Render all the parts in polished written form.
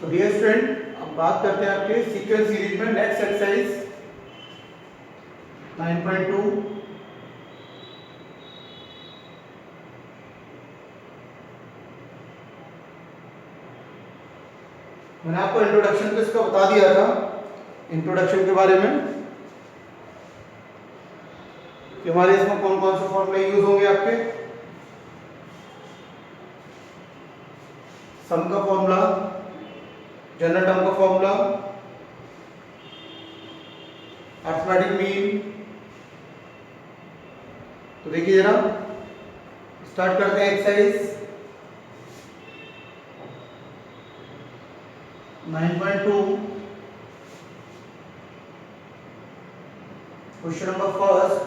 तो dear student, अब बात करते हैं आपके सीक्वेंस सीरीज में नेक्स्ट एक्सरसाइज 9.2। मैंने आपको इंट्रोडक्शन तो इसका बता दिया था, इंट्रोडक्शन के बारे में कि हमारे इसमें कौन कौन से फॉर्मूले यूज होंगे। आपके सम का फॉर्मूला, जनरल टर्म का फॉर्मूला, अरिथमेटिक मीन। तो देखिए जरा, स्टार्ट करते हैं exercise 9.2। Question number first,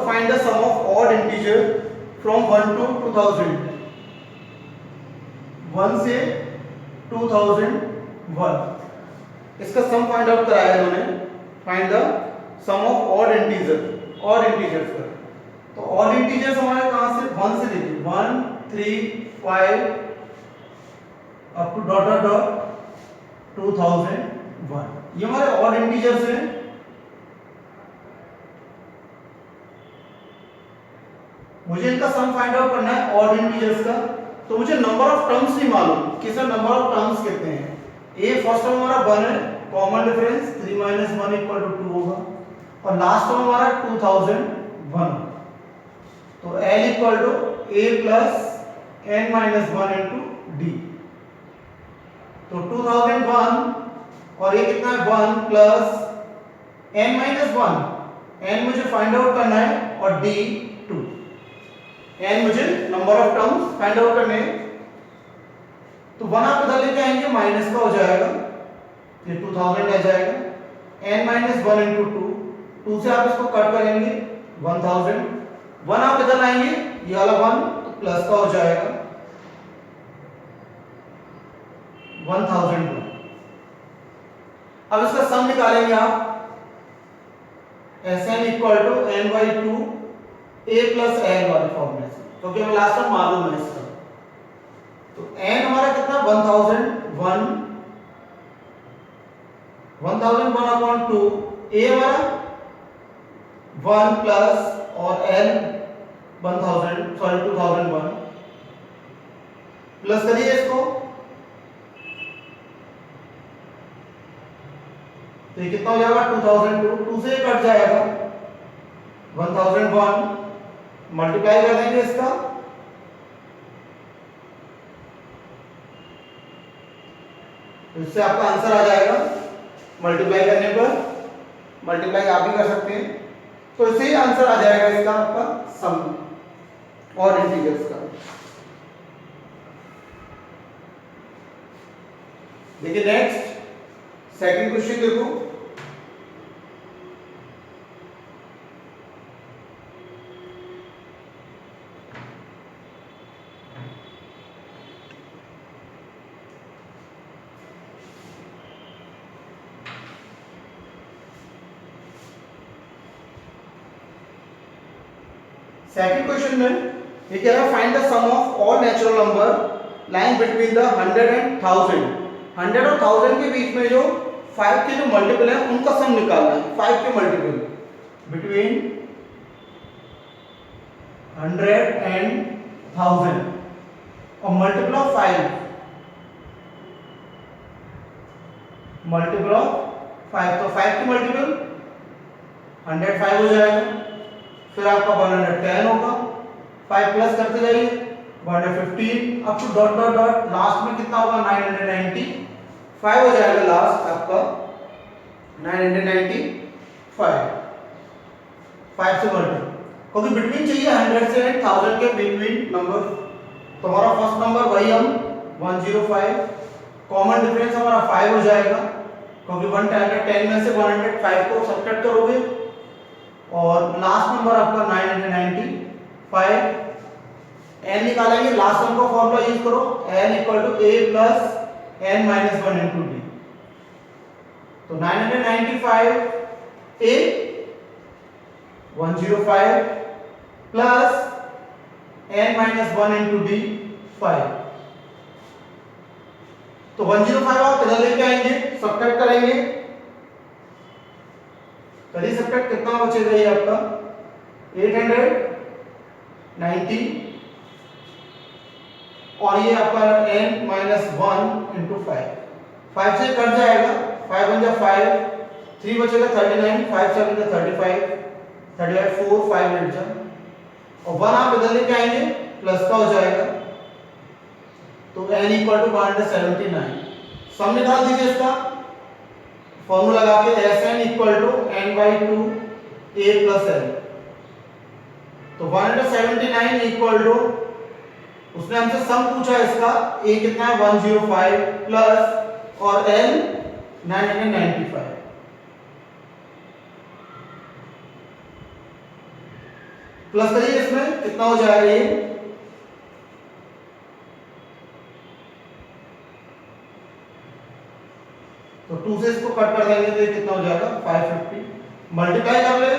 find the sum of odd integer from 1 to 2000। 1 से 2001 इसका सम फाइंड आउट कराया है इन्होंने। Find the sum of odd integer, odd integers का। तो ऑड इंटीजर्स हमारे कहां से 1 से लेके 1 3 5 up to dot dot dot 2001 ये हमारे ऑड इंटीजर्स हैं। मुझे इनका सम फाइंड आउट करना है ऑड इंटीजर्स का। तो मुझे नंबर ऑफ टर्म्स नहीं मालूम, किसे नंबर ऑफ टर्म्स कहते हैं। ए फर्स्ट टर्म हमारा 1 है, कॉमन डिफरेंस 3 - 1 = 2 होगा, और लास्ट टर्म हमारा 2001। तो L = A + n - 1 × D। तो 2001 और ये कितना है 1 + n - 1। n मुझे फाइंड आउट करना है और D 2। n मुझे number of terms find out करने हैं। तो 1 आप इधर लेके आएंगे, माइनस का हो जाएगा, ये 2000 आ जाएगा। n - 1 × 2, 2 से आप इसको कट करेंगे 1000। 1 आप इधर लाएंगे, ये वाला 1 तो प्लस का हो जाएगा 1001। अब इसका सम निकालेंगे आप। Sn = n/2 a + n वाले फॉर्मूले से, क्योंकि हमें लास्ट टर्म मालूम है इसका। तो n हमारा कितना 1001 1001/2, a हमारा 1 प्लस और n 2001 प्लस करिए इसको। तो ये कितना हो जाएगा 2002, 2 से कट जाएगा 1001, मल्टीप्लाई कर देंगे इसका। तो इससे आपका आंसर आ जाएगा। मल्टीप्लाई करने पर, मल्टीप्लाई आप भी कर सकते हैं, तो इससे ही आंसर आ जाएगा इसका आपका सम और इंटीजर्स का। देखिए नेक्स्ट सेकंड क्वेश्चन देखो। सेकंड क्वेश्चन में ये कह रहा है find the sum of all natural number lying between the 100 and 1000। 100 और 1000 के बीच में जो 5 के जो मल्टीपल है उनका सम निकालना है। 5 के मल्टीपल बिटवीन 100 एंड 1000 और मल्टीपल ऑफ 5, मल्टीपल ऑफ 5। तो 5 के मल्टीपल 105 हो जाएगा, फिर आपका 110 होगा, 5 प्लस करते जाइए 115 up to dot dot dot last में कितना होगा 995 हो जाएगा लास्ट आपका 995 5 से मल्टीपल, क्योंकि बिटवीन चाहिए 100 से 1000 के बिटवीन नंबर। तो हमारा फर्स्ट नंबर वही हम 105, कॉमन डिफरेंस हमारा 5 हो जाएगा, क्योंकि 110 में से 105 को सब्ट्रैक्ट करोगे, और लास्ट नंबर आपका 995। n निकालेंगे, लास्ट टर्म का फॉर्मूला यूज करो, n = a + n - 1 × d। तो 995 a 105 प्लस n - 1 × d 5। तो 105 आप इधर लेके आएंगे, सब्ट्रैक्ट करेंगे, करिए सब्ट्रैक्ट, कितना बचेगा ये आपका 890 और ये आपका n माइनस 1 इंटू 5 से कट जाएगा, 5 बन जा 5, 3 बचेगा 39, 5 7 जा 35, 35 4 5 8 जा, और 1 आप इधर लेके आएंगे प्लस का हो जाएगा, तो n इक्वल टू 179। सम निकाल दीजिए इसका, फॉर्मूला लगा के Sn equal to n/2 a plus l, तो 179 इक्वल टू, उसने हमसे सम पूछा इसका, a कितना है 105 प्लस और l 995, प्लस करिए इसमें कितना हो जाएगा ये, तो 2 से इसको कट कर देंगे तो ये कितना हो जाएगा 550, मल्टीप्लाई कर ले,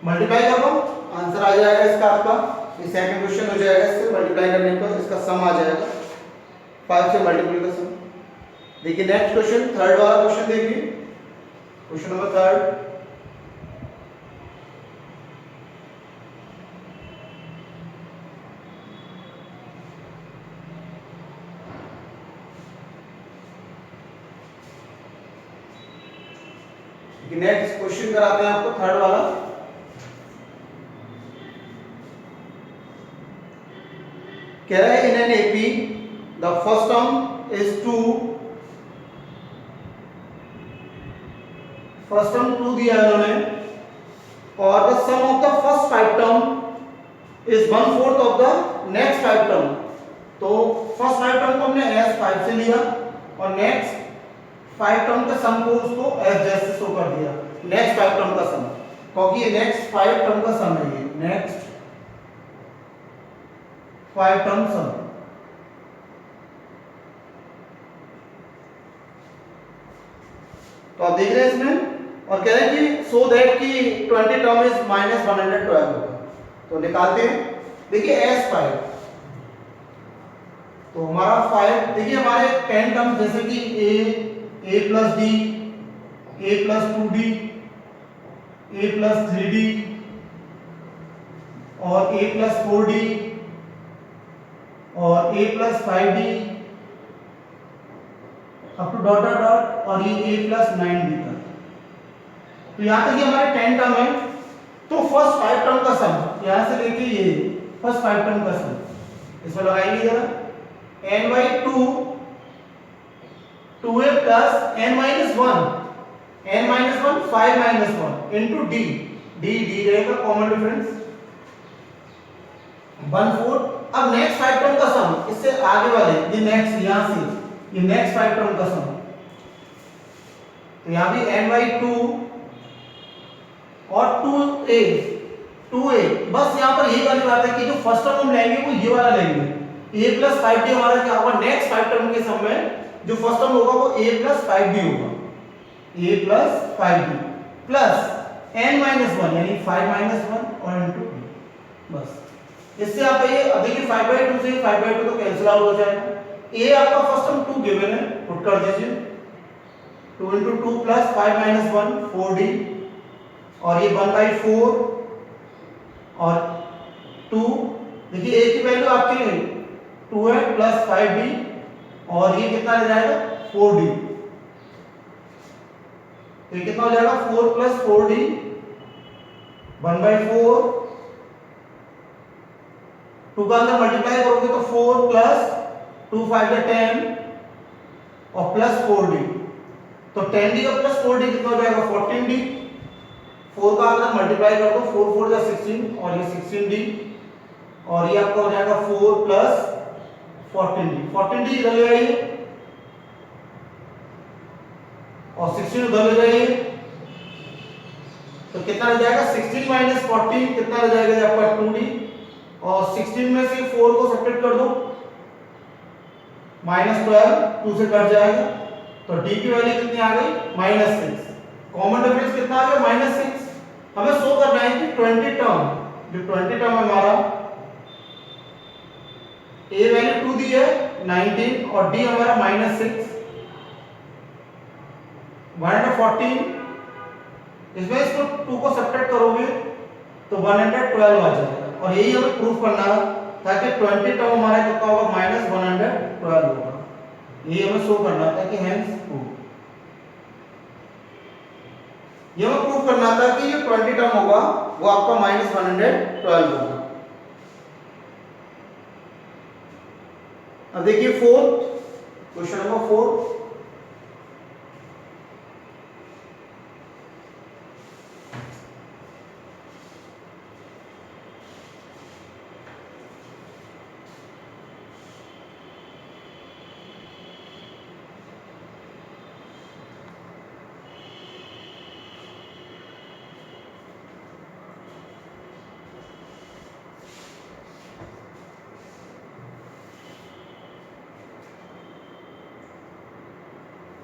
मल्टीप्लाई कर लो, आंसर आ जाएगा इसका आपका, ये सेकंड क्वेश्चन हो जाएगा, इससे मल्टीप्लाई करने पर इसका सम आ जाएगा, 5 से मल्टीप्लाई का सम। देखिए नेक्स्ट क्वेश्चन, थर्ड वाला क्वेश्चन देखिए, question number third, next question कराते हैं आपको थर्ड वाला, कह रहा है in an AP the first term is 2, first term 2 दिया है उन्होंने, और the sum of the first 5 term is 1/4 of the next 5 term, तो फर्स्ट 5 टर्म को हमने s 5 से लिया और नेक्स्ट 5 टर्म का सम को उसको s जैसे शो कर दिया, नेक्स्ट 5 टर्म का सम, क्योंकि ये नेक्स्ट 5 टर्म का सम है, ये नेक्स्ट 5 टर्म सम, तो आप देख रहे हैं इसमें, और कह रहे हैं कि सो दैट कि 20 टर्म इज -112 होगा, तो निकालते हैं, देखिए s5, तो हमारा 5, देखिए हमारे 10 टर्म जैसे कि a plus d, a plus 2d, a plus 3d और a प्लस 4d और a plus 5d up to dot dot dot, और ये a प्लस 9d तक, तो यहाँ तक ये हमारे 10 टर्म है, तो फर्स्ट 5 टर्म का सम यहाँ से लेके ये फर्स्ट 5 टर्म का सम, इसमें लगाएंगे जरा n/2 2a plus n-1 5 -1 into d, d रहेगा कॉमन डिफरेंस 1/4। अब नेक्स्ट 5 टर्म का सम, इससे आगे वाले ये नेक्स्ट, यहां से ये नेक्स्ट 5 टर्म का सम, तो यहां भी n/2 और 2a, बस यहां पर यही वाली बात है कि जो फर्स्ट टर्म हम लेंगे वो ये वाला लेंगे, a प्लस 5d हमारा क्या होगा, नेक्स्ट 5 टर्म के सम में जो फर्स्ट टर्म होगा वो a प्लस 5d होगा, a plus 5d plus n-1 यानी 5 -1 और इनटू d, बस इससे आप ये देखिए 5/2 से 5/2 तो कैंसिल आउट हो जाएगा, a आपका फर्स्ट टर्म 2 गिवन है, पुट कर दीजिए, 2 इनटू 2 प्लस 5 -1 4d और ये 1/4 और 2, देखिए a की वैल्यू आपकी 2 है प्लस 5d और ये कितना ले जाएगा 4d, तो ये कितना हो जाएगा 4 प्लस 4d 1/4, 2 का अंदर मल्टीप्लाई करोगे तो 4 प्लस 2 5 का 10 और प्लस 4d, तो 10d का प्लस 4d कितना हो जाएगा 14d, 4 का अंदर मल्टीप्लाई कर दो, 4 4 जा 16 और ये 16d और ये आपका हो जाएगा 4 प्लस 14d इधर ले आइए और 16 उधर ले जाइए, तो कितना रह जाएगा 16 माइनस 14 कितना रह जाएगा आपका 2d, और 16 में से 4 को सब्ट्रैक्ट कर दो -12, 2 से कट जाएगा, तो d की वैल्यू कितनी आ गई -6, कॉमन डिफरेंस कितना आ गया -6। हमें शो करना है कि 20 टर्म, जो 20 टर्म हमारा a वैल्यू 2 दी है, 19 और डी हमारा -6 114। इसमें इसको 2 को सब्ट्रैक्ट करोगे तो 112 आ जाएगा और यही हमें प्रूफ करना है ताकि 20 टर्म हमारा कितना होगा -112 होगा। ये हमें शो करना था कि हेंस प्रूफ, ये हमें प्रूफ करना था कि ये 20 टर्म होगा वो आपका -112 होगा। अब देखिए क्वेश्चन नंबर 4।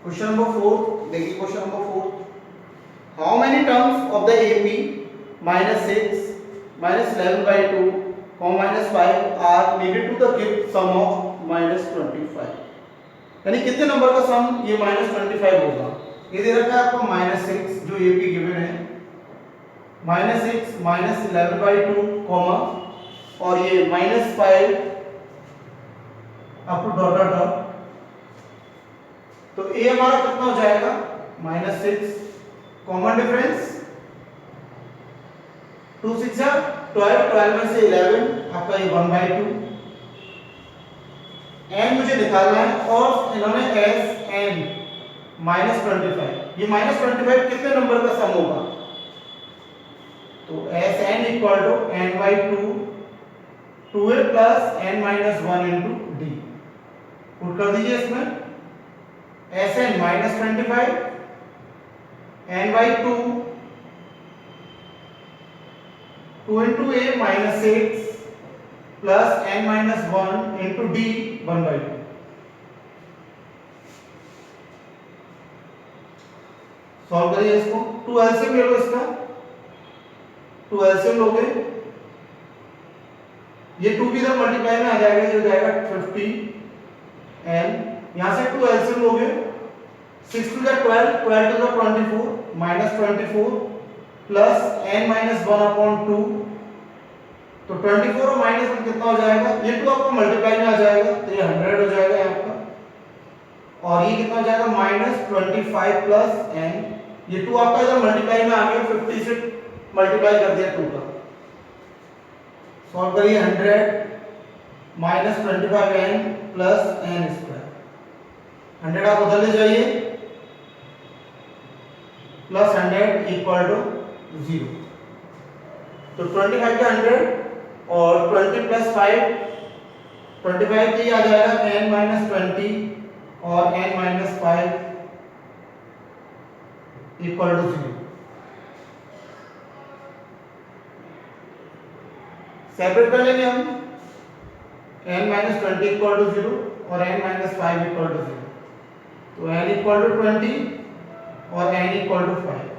क्वेश्चन नंबर 4 देखिए, question number 4, how many terms of the AP -6 -11/2 -5 are needed to the give sum of -25। यानी कितने नंबर का सम ये -25 होगा। ये दे रखा है आपको -6 जो AP गिवन है, -6 -11/2 और ये -5 अप टू डॉट। तो a हमारा कितना हो जाएगा -6, कॉमन डिफरेंस 2 6 12, 12 में से 11 आपका ये 1/2। n मुझे निकालना है और इन्होंने s n -25, ये -25 कितने नंबर का सम होगा। तो s n equal to n/2 2a plus n -1 into d। Put कर दीजिए इसमें Sn -25 n/2 2 into a -6 plus n -1 into d 1/2। Solve करिए इसको। 2 एलसीएम ले लो इसका, 2 एलसीएम लोगे ये 2 भी इधर मल्टीप्लाई में आ जाएगा, ये हो जाएगा 50n। यहां से 2 एलसीएम लोगे 6 to the 12, 12 to the 24 -24 plus n -1/2। तो 24 और -1 कितना हो जाएगा, ये 2 आपको मल्टीप्लाई में आ जाएगा तो ये 100 हो जाएगा यहाँ पर। और ये कितना हो जाएगा -25 प्लस n, ये 2 आपका इधर मल्टीप्लाई में आ गया, 50 से मल्टीप्लाई कर दिया 2 का। सॉल्व करिए 100 -25n प्लस n स्क्वायर। 100 आप उधर ले जाइए प्लस 100 इक्वल टू 0। तो 25 का 100 और 20 प्लस 5 25 की आ जाएगा n -20 और n -5 इक्वल टू 0। सेपरेट कर लेंगे हम, n -20 इक्वल टू 0 और n -5 इक्वल टू 0। तो n इक्वल टू 20 और n इक्वल टू 5।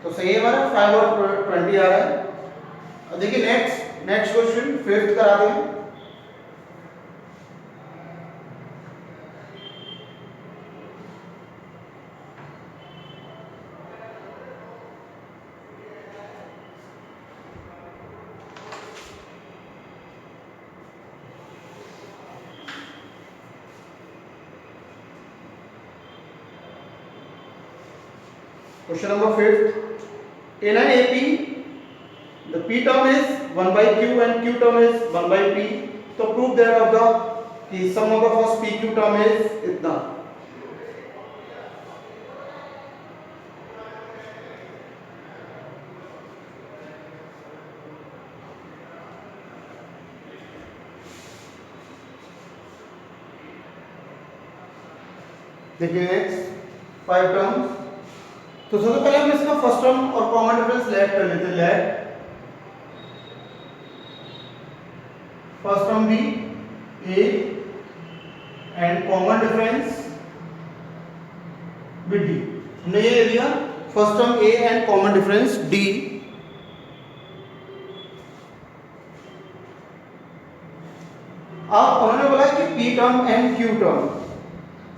तो सही है हमारा 5 और 20 आ रहा है। देखिए नेक्स्ट क्वेश्चन 5th करा दें। Question number 5th. In an AP, the P term is 1/q and Q term is 1/p. So prove that of the sum of the first PQ term is इतना। देखिए next 5 terms. तो सबसे पहले हम इसका first term और common difference let कर लेते हैं। Let first term be A and common difference with D. हमने ये लिया first term A and common difference D. अब उन्होंने बोला कि P term and Q term.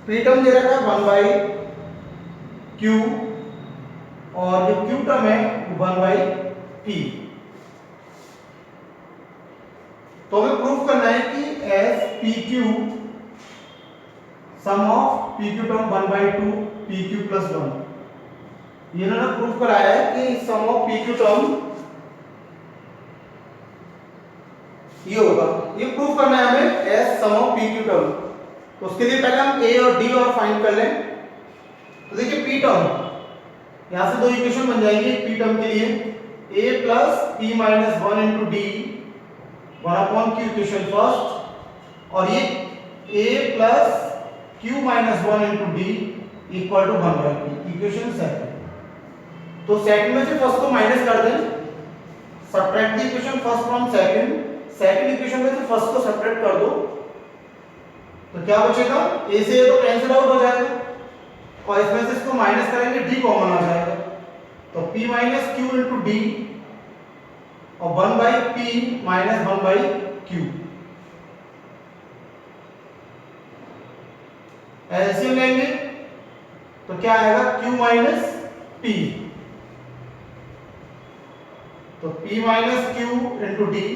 P term दे रखा है 1 बाई क्यू और जो क्यू टर्म है 1 बाई पी। तो हमें प्रूफ करना है कि S P Q sum of P Q term 1 by 2 P Q plus 1। ये इन्होंने प्रूफ कराया है कि sum of P Q term ये होगा। ये प्रूफ करना है हमें S sum of P Q term. तो उसके लिए पहले हम ए और डी और फाइंड कर लें। तो देखिए पी टर्म यहां से दो इक्वेशन बन जाएंगी पी टर्म के लिए a plus P minus 1 into D 1 upon Q equation first और ये a plus q minus 1 into D equal to 1 by P equation second. तो सेकंड में से फर्स्ट को माइनस कर दें, subtract the equation first from second. Second equation में से फर्स्ट को सब्ट्रैक्ट कर दो तो क्या बचेगा a से a तो कैंसिल आउट हो जाएगा और इसमें से इसको माइनस करेंगे d कॉमन आ जाएगा। तो p minus q into D और 1 by p minus 1 by q। LCM लेंगे तो क्या आएगा q माइनस p। तो p minus q into D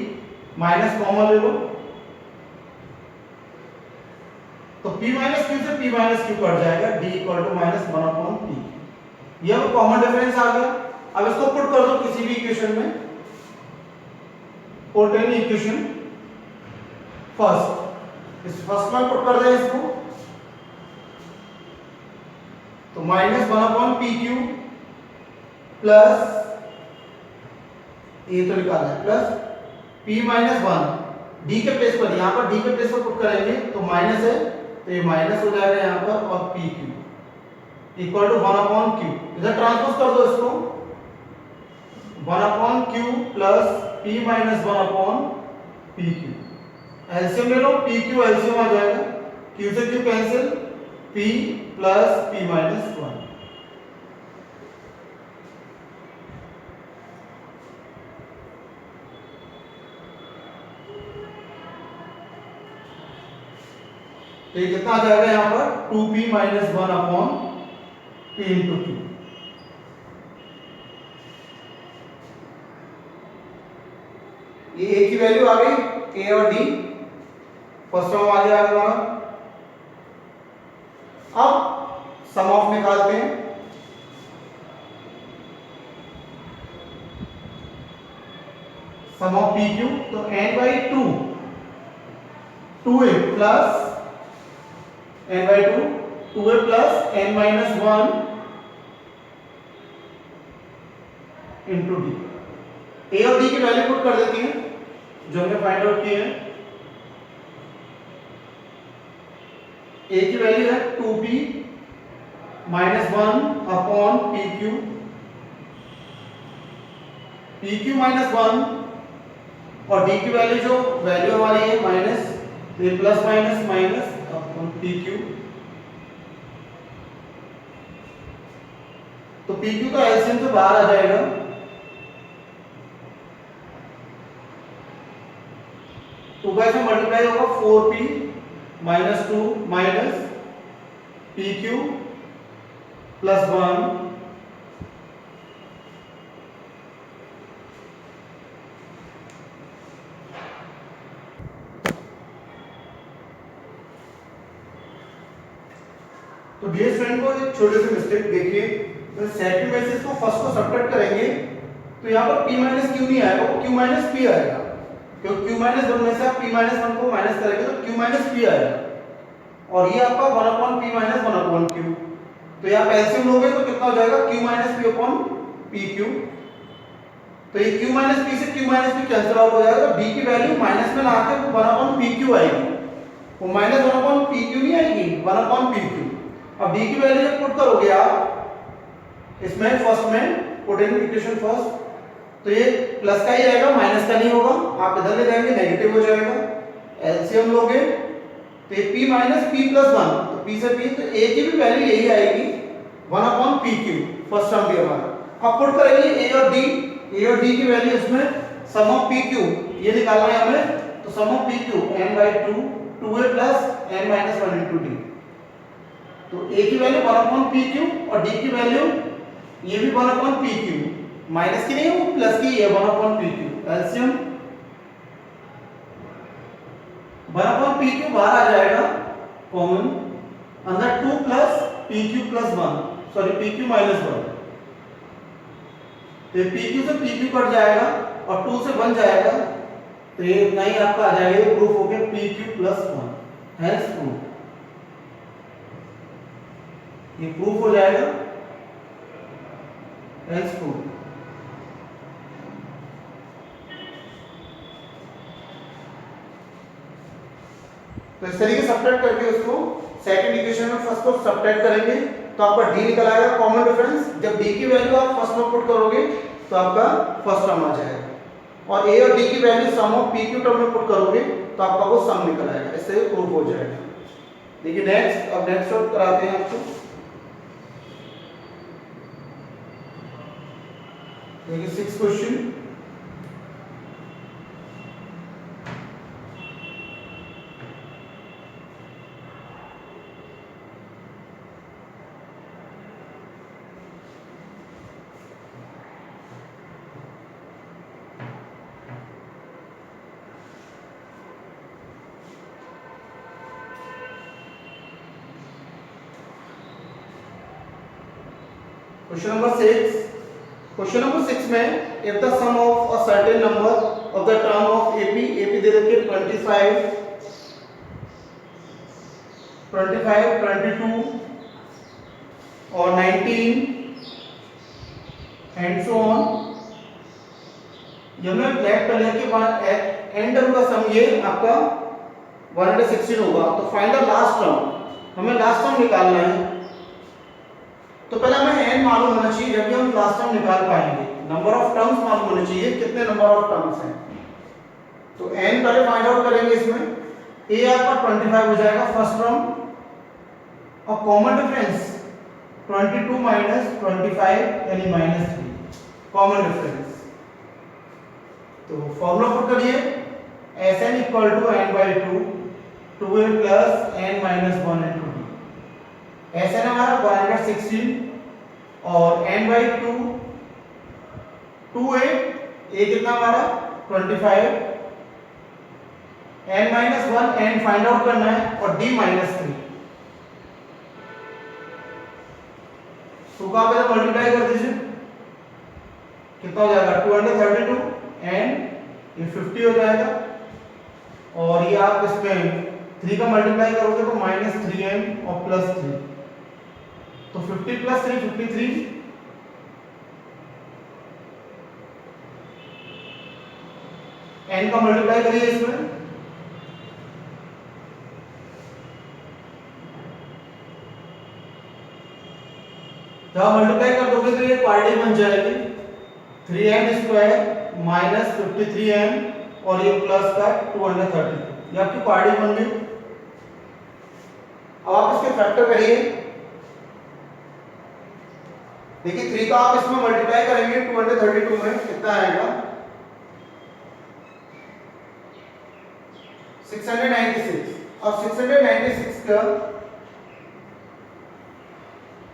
minus common ले लो तो p माइनस q से p माइनस q कट जाएगा d equal to minus 1 upon p। ये कॉमन डिफरेंस आ गया। अब इसको पुट कर दो किसी भी इक्वेशन में। पुट एनी इक्वेशन फर्स्ट, इस फर्स्ट में पुट कर दें इसको तो minus 1 upon P Q plus A तो निकालना है प्लस p माइनस 1 d के प्लेस पर, यहां पर d के प्लेस पर पुट करेंगे तो माइनस है तो ये माइनस हो जाएगा यहां पर और P Q equal to 1 upon Q. इधर ट्रांसपोज कर दो इसको 1 upon Q plus p minus 1 upon P Q. LCM ले लो पी क्यू एलसीएम आ जाएगा q से q cancel p plus p minus 1। तो ये कितना आ जाएगा यहां पर 2p minus 1 upon p into Q. ये a की वैल्यू आ गई a और d फर्स्ट टर्म आ गया हमारा। अब सम ऑफ निकालते हैं। सम ऑफ पी क्यू तो n by 2 2a plus n by 2 2a plus n minus 1 into D. A और डी की वैल्यू पुट कर देती हैं जो हमने फाइंड आउट किए हैं। ए की वैल्यू है 2p minus 1 upon P Q minus 1 और डी की वैल्यू जो वैल्यू हमारी है minus plus minus minus upon P Q. तो पी क्यू का एलसीएम तो बाहर आ जाएगा। तो कैसे मल्टीप्लाई होगा 4p minus 2 minus P Q plus 1 तो डियर फ्रेंड को एक छोटे से मिस्टेक देखिए। तो सेकंड में से इसको फर्स्ट को सब्ट्रैक्ट करेंगे तो यहाँ पर p माइनस क्यू नहीं आएगा, वो q माइनस p आएगा। क्योंकि q माइनस 1 में से आप p माइनस 1 को माइनस करेंगे तो q माइनस p आएगा और ये आपका 1 upon p minus 1 upon q। तो यहाँ पे एलसीएम लोगे तो कितना हो जाएगा q minus p upon P Q. तो ये q माइनस p से q minus p cancel out हो जाएगा। तो d की वैल्यू माइनस में ना आके 1 अपॉन पी क्यू आएगी, वो माइनस 1 अपॉन पी क्यू नहीं आएगी, 1 अपॉन पी क्यू। अब d की वैल्यू जब पुट करोगे आप इसमें फर्स्ट में पुट इन इक्वेशन फर्स्ट तो ये प्लस का ही रहेगा, माइनस का नहीं होगा। आप इधर ले जाएंगे नेगेटिव हो जाएगा एलसीएम लोगे तो p माइनस p प्लस 1, तो p से p, तो a की भी वैल्यू यही आएगी 1 upon P Q, first term भी हमारा। अब पुट करेंगे a और d की वैल्यू इसमें सम ऑफ पी क्यू ये निकालना है हमें, तो sum of P Q n by 2 2a plus n minus 1 into D. तो a की वैल्यू 1 अपॉन पी क्यू और d की वैल्यू ये भी 1 अपॉन पी क्यू, माइनस की नहीं है वो प्लस की है 1 upon P Q. LCM 1 upon P Q बाहर आ जाएगा कॉमन, अंदर 2 plus P Q plus 1, sorry P Q minus 1, तो पी क्यू से पी क्यू कट जाएगा और 2 से 1 जाएगा, तो ये इतना ही आपका आ जाएगा, ये प्रूफ हो गया P Q plus 1, hence proof, ये प्रूफ हो जाएगा, हेंस प्रूफ। तो इस तरीके से सब्ट्रैक्ट करके उसको सेकंड इक्वेशन में फर्स्ट को सब्ट्रैक्ट करेंगे तो आपका d निकल आएगा कॉमन डिफरेंस। जब d की वैल्यू आप फर्स्ट में पुट करोगे तो आपका फर्स्ट टर्म आ जाएगा, और a और d की value sum of p q term में पुट करोगे तो आपका वो सम निकल आएगा, इससे प्रूफ हो जाएगा। देखिए नेक्स्ट, अब नेक्स्ट सॉल्व कराते हैं आपको। देखिए 6 question, question number 6। Question number 6 में if the sum of a certain number of the term of AP दे रखे 25 22 और 19 एंड सो ऑन, जब मैं ब्लैक कलर के बाद एंड टर्म का सम ये आपका 116 होगा, तो फाइंड द लास्ट टर्म, हमें लास्ट टर्म निकालना है। तो पहले हमें n मालूम होना चाहिए, जब भी हम लास्ट टर्म निकाल पाएंगे। नंबर ऑफ टर्म्स मालूम होने चाहिए, कितने नंबर ऑफ टर्म्स हैं, तो n पहले फाइंड आउट करेंगे। इसमें a आपका 25 हो जाएगा फर्स्ट टर्म, और कॉमन डिफरेंस 22 माइनस 25 यानी -3, कॉमन डिफरेंस। तो फॉर्मूला पुट करिए, Sn equal to n by 2 2a plus n minus 1 into d। Sn हमारा 116 और n बाई 2 2a, a कितना हमारा 25, n minus 1 n find out करना है, और d माइनस 3। तो का पहले मल्टीप्लाई कर दीजिए, कितना हो जाएगा 232 एंड ये 50 हो जाएगा, और ये आप इसमें 3 का मल्टीप्लाई करोगे तो -3m और +3, तो 50 प्लस 3 53, n का मल्टीप्लाई करिए इसमें, जब मल्टीप्लाई कर दोगे तो ये पार्टी बन जाएगी 3n स्क्वायर माइनस 53m और ये प्लस का 232, ये आपकी पार्टी बन गई। अब आप इसके फैक्टर करिए, देखिए 3 का आप इसमें मल्टीप्लाई करेंगे 232 में, कितना आएगा 696। अब 696 का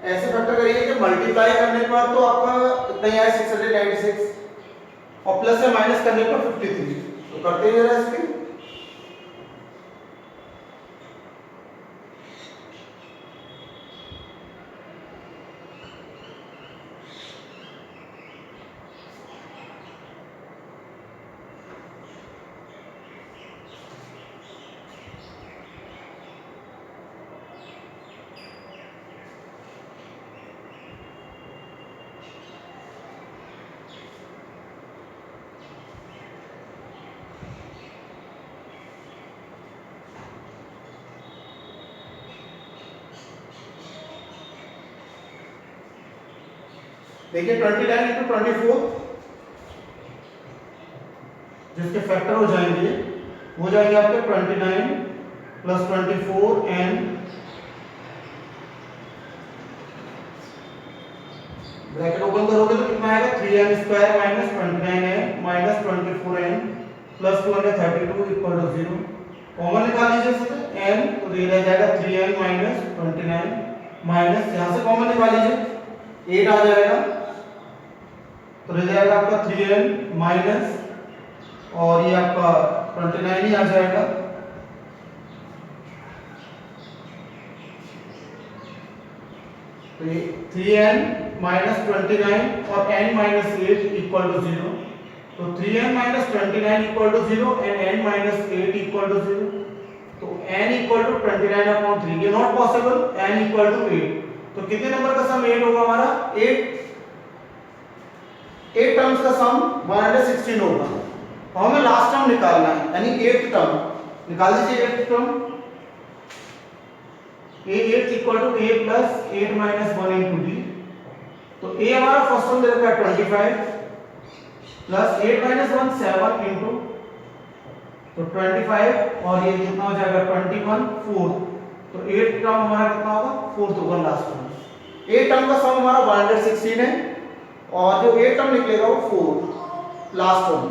ऐसे फैक्टर करिए कि मल्टीप्लाई करने के बाद तो आपका इतना ही आया 696, और प्लस से माइनस करने पर 53, तो करते ही जरा इसके। देखिए 29 इंटू 24 जिसके फैक्टर हो जाएंगे हो जाएंगे आपके 29 प्लस 24 एंड ब्रैकेट ओपन करोगे तो कितना आएगा 3n square minus 29n minus 24n plus 232 equal to 0। Common निकाल लीजिए इससे n, तो ये रह जाएगा 3n माइनस 29 माइनस यहां से कॉमन निकाल लीजिए 8 आ जाएगा, तो रह जाएगा आपका 3n माइनस और ये आपका 29 ही आ जाएगा। तो ये 3n माइनस 29 और n माइनस 8 इक्वल टू 0। तो 3n minus 29 equal to 0 and n minus 8 equal to 0। तो n इक्वल टू 29 अपॉन 3, ये not possible, n equal to 8। तो कितने नंबर का सम 8 होगा हमारा 8 टर्म्स का सम 116 होगा। और हमें लास्ट टर्म निकालना है यानी 8th टर्म निकाल दीजिए। 8th term a8 equal to a plus 8 minus 1 into d। तो a हमारा फर्स्ट टर्म दे रखा है 25 प्लस 8 माइनस 1 7 इंटू तो 25 और ये कितना हो जाएगा 21 4। तो 8 टर्म हमारा कितना होगा 4th होगा लास्ट टर्म। 8 टर्म का सम हमारा 116 है और जो 8 टर्म निकलेगा वो 4 लास्ट टर्म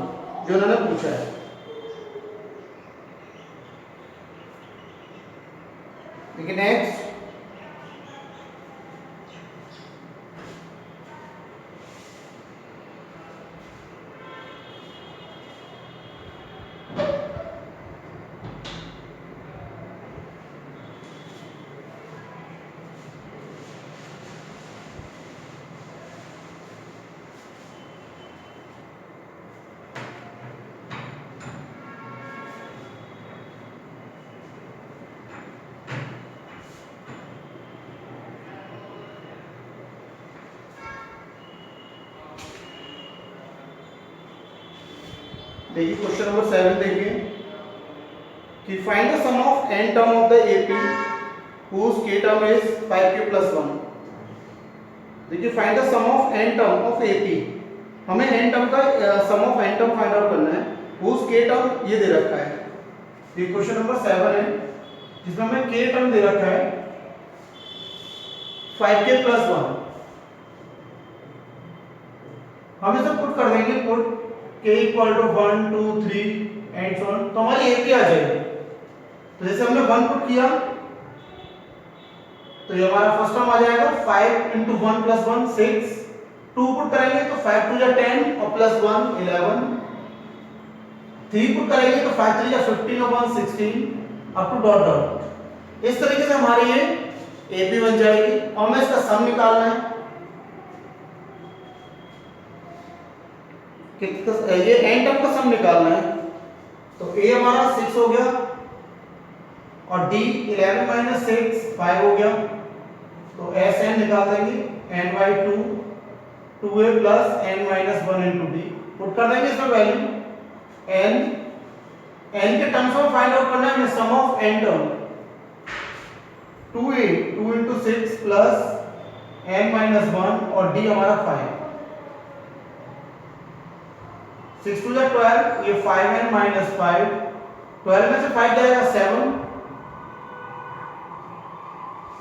जो उन्होंने पूछा है। देखिए नेक्स्ट देखिए क्वेश्चन नंबर 7 देखिए कि find the sum of n term of the AP whose k term is 5k plus 1। देखिए find the sum of n term of AP, हमें n टर्म का sum of n term find out करना है whose k term ये दे रखा है। ये question number 7 है जिसमें हमें k टर्म दे रखा है 5k plus 1। हम इसे पुट कर देंगे, put k equal to 1 2 3 and so on, तो हमारी AP आ जाएगी। तो जैसे हमने 1 पुट किया तो ये हमारा फर्स्ट टर्म आ जाएगा 5 into 1 plus 1 6। 2 पुट करेंगे तो 5 2 जा 10 और प्लस 1 11। 3 पुट करेंगे तो 5 3 जा 15 upon 16 up to dot dot. इस तरीके से हमारी ये AP बन जाएगी और हमें इसका सम निकालना है। ये n टर्म का सम निकालना है। तो a हमारा 6 हो गया और d 11 माइनस 6 5 हो गया। तो sn निकाल देंगे n by 2 2a plus n minus 1 into d। Put कर देंगे इसमें वैल्यू n के टर्म्स में फाइंड आउट करना है sum of n term. 2a 2 into 6 plus n minus 1 और d हमारा 5। 6 2 जा 12, ये 5n माइनस 5, 12 में से 5 जाएगा 7,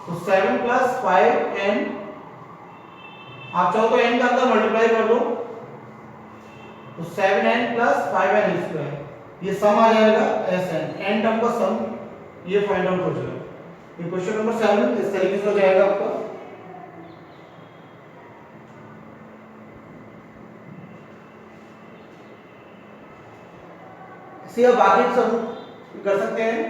तो 7 प्लस 5n, आप चाहो तो n का अंदर मल्टीप्लाई कर दो, तो 7n प्लस 5n स्क्वायर, ये सम आ जाएगा Sn, n टर्म का सम ये फाइंड आउट हो जाएगा। ये क्वेश्चन नंबर 7 इस तरीके से हो जाएगा आपका। इसे आप आगे सब कर सकते हैं।